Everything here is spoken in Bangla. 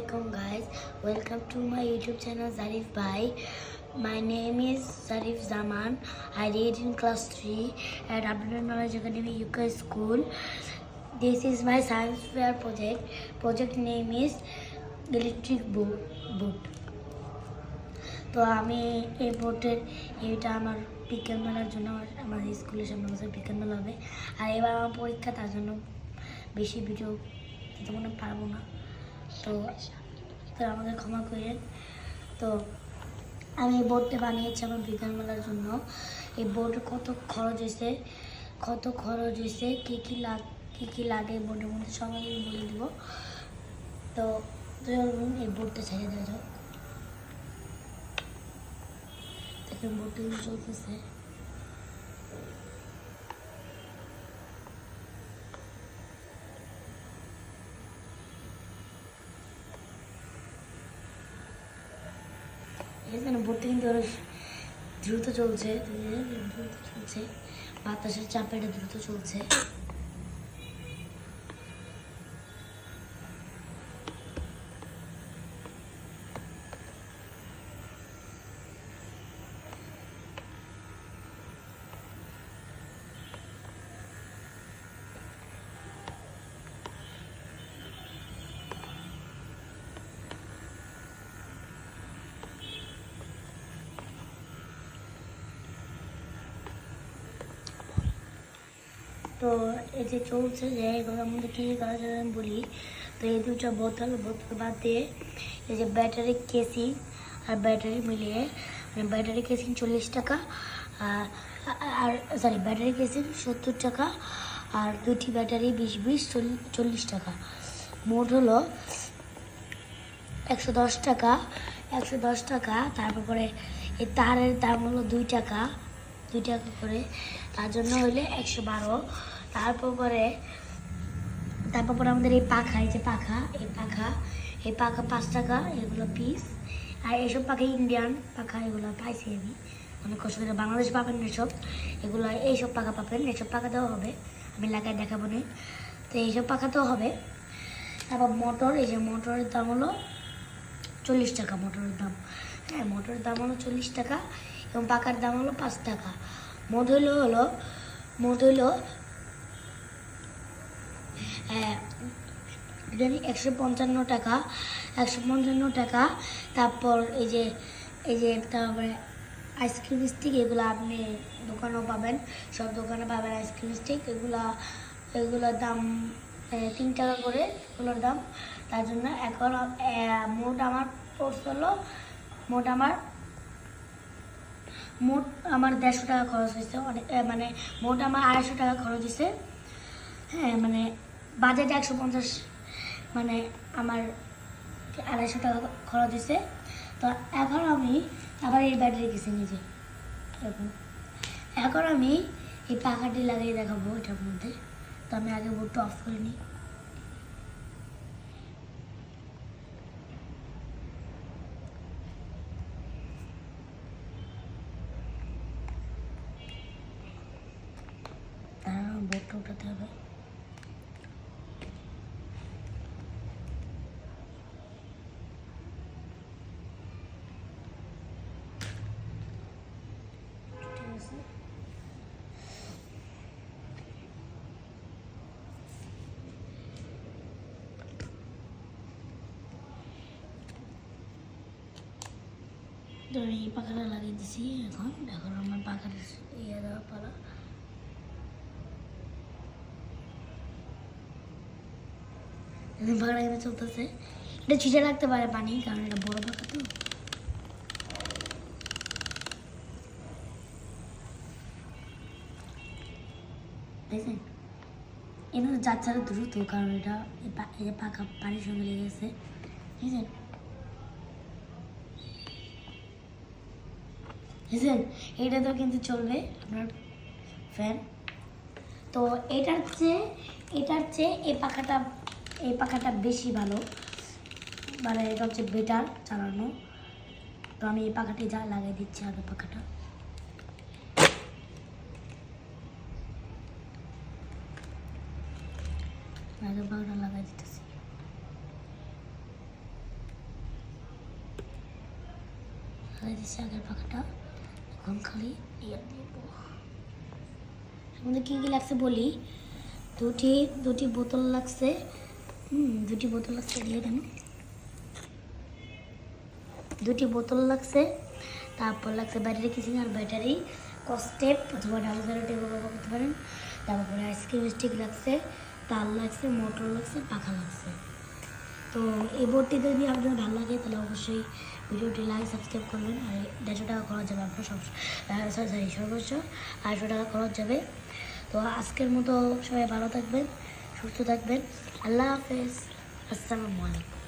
Assalamualaikum guys, welcome to my YouTube channel Zarif Bhai. My name is Zarif Zaman. I read in class 3 at Abdul Knowledge Academy UK School. This is my science fair project. Project name is electric boat. তো আমি এই বোটের এইটা আমার বিজ্ঞান মেলার জন্য আমার স্কুলের সামনে বছর বিজ্ঞান মেলা হবে। আর এবার আমার পরীক্ষা, তার জন্য বেশি ভিডিও দিতে মনে পারবো না, তো আমাকে ক্ষমা করেন। তো আমি এই বোর্ডটা বানিয়েছি আমার বিজ্ঞান মেলার জন্য। এই বোর্ডে কত খরচ হয়েছে কী কী লাগে বোর্ডের মধ্যে সব আমি বলে দেবো। তো এই বোর্ডটা ছেড়ে দেওয়া যাক। দেখেন বোর্ডটা চলতেছে। বোর্ডটা কিন্তু অনেক দ্রুত চলছে, বাতাসের চাপে এটা দ্রুত চলছে। তো এই যে চলছে যে এগুলোর মধ্যে কী করা যাবে আমি বলি। তো এই দুটো বোতল বাদ দিয়ে এই যে ব্যাটারি কেসিং আর ব্যাটারি মিলিয়ে, মানে ব্যাটারি কেসিং 40 টাকা আর ব্যাটারি কেসিং 70 টাকা আর দুটি ব্যাটারি 20 40 টাকা, মোট হলো 110 টাকা। তারপরে এই তারের দাম হলো 2 টাকা করে, তার জন্য হইলে 112। তারপর পরে আমাদের এই পাখা, এই পাখা 5 টাকা এগুলো পিস। আর এইসব পাখা ইন্ডিয়ান পাখা, এগুলো পাইছি আমি অনেক কষ্ট করে। বাংলাদেশ পাবেন না এসব, এইসব পাখা পাবেন, এইসব পাখা দেওয়া হবে, আমি লাগাই দেখাবো না। তো এইসব পাখাতেও হবে। তারপর মোটর, এই যে মোটরের দাম হলো 40 টাকা, মোটরের দাম হলো 40 টাকা এবং পাখার দাম হলো 5 টাকা। মোট হইল 155 টাকা। তারপর এই যে তারপরে আইসক্রিম স্টিক, এগুলো আপনি দোকানেও পাবেন, সব দোকানে পাবেন আইসক্রিম স্টিক। এগুলোর দাম 3 টাকা করে এগুলোর দাম। তার জন্য এখন মোট আমার পড়ছে হলো মোট আমার 150 টাকা খরচ হয়েছে, মানে মোট আমার 250 টাকা খরচ হয়েছে। হ্যাঁ, মানে বাজেট 150, মানে আমার 250 টাকা খরচ হয়েছে। তো এখন আমি আবার এই ব্যাটারি কেসে নিয়েছি এরকম। এখন আমি এই পাখাটি লাগিয়ে দেখাবো এটার মধ্যে। তো আমি আগে বোর্ডটা অফ করে নিই। বোর্ডটা উঠাতে হবে। তো আমি এই পাখাটা লাগিয়ে দিছি। এখন আমার পাখাটা দেওয়া পালা। পাখাটা এখানে চলতেছে। এটা ছিটে রাখতে পারে পানি, কারণ এটা বড় পাখা। তো দেখছেন এটা যাচ্ছে দ্রুত, কারণ এটা এই যে পাখা পানির সঙ্গে লেগে গেছে, বুঝছেন? এইটা তো কিন্তু চলবে আপনার ফ্যান। তো এটার চেয়ে এই পাখাটা বেশি ভালো, মানে এটা হচ্ছে বেটার চালানো। তো আমি এই পাখাটি লাগিয়ে দিচ্ছি আগে পাখাটা। লাগাই দিতেছি। ফেলে দিচ্ছি আগের পাখাটা, এখন খালি ইয়ার দিব। এর মধ্যে কী কী লাগছে বলি, দুটি বোতল লাগছে, দুটি বোতল লাগছে, দিয়ে দেন। দুটি বোতল লাগছে, তারপর লাগছে ব্যাটারি কিচিং আর ব্যাটারি কস্টেপ অথবা ডাবল ক্যারেটে ব্যবহার করতে পারেন। তারপরে আইসক্রিম স্টিক লাগছে, তার লাগছে, মোটর লাগছে, পাখা লাগছে। তো এই বোর্ডটি যদি আপনার ভালো লাগে তাহলে অবশ্যই ভিডিওটি লাইক সাবস্ক্রাইব করবেন। আর 150 টাকা খরচ যাবে আপনার সর্বোচ্চ 800 টাকা খরচ যাবে। তো আজকের মতো সবাই ভালো থাকবেন, সুস্থ থাকবেন। আল্লাহ হাফেজ, আসসালামু আলাইকুম।